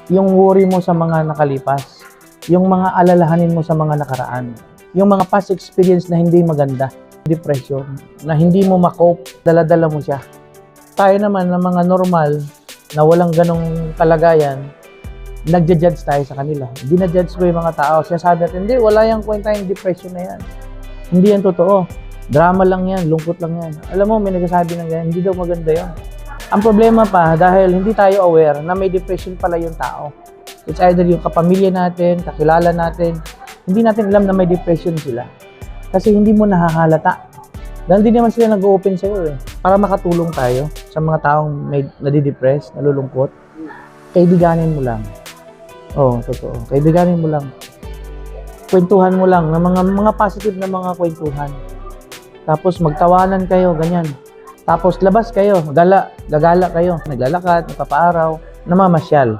yung worry mo sa mga nakalipas, yung mga alalahanin mo sa mga nakaraan, yung mga past experience na hindi maganda, depression, na hindi mo makope, dala-dala mo siya. Tayo naman na mga normal, na walang ganong kalagayan, nagja-judge tayo sa kanila. Ginajudge ko yung mga tao. Sinasabi natin, hindi, wala yung kwenta yung depression na yan. Hindi yan totoo. Drama lang yan, lungkot lang yan. Alam mo, may nagsasabi ng ganyan, hindi daw maganda yan. Ang problema pa, dahil hindi tayo aware na may depression pala yung tao. It's either yung kapamilya natin, kakilala natin, hindi natin alam na may depression sila. Kasi hindi mo nahahalata. Dahil hindi naman sila nag-open sa'yo eh. Para makatulong tayo sa mga taong may nadidepress, nalulungkot, kaibiganin mo lang. Oo, totoo. Kaibiganin mo lang. Kwentuhan mo lang ng mga positive na mga kwentuhan. Tapos magtawanan kayo, ganyan. Tapos labas kayo, gagala kayo, naglalakad, nagpapaaraw, namamasyal.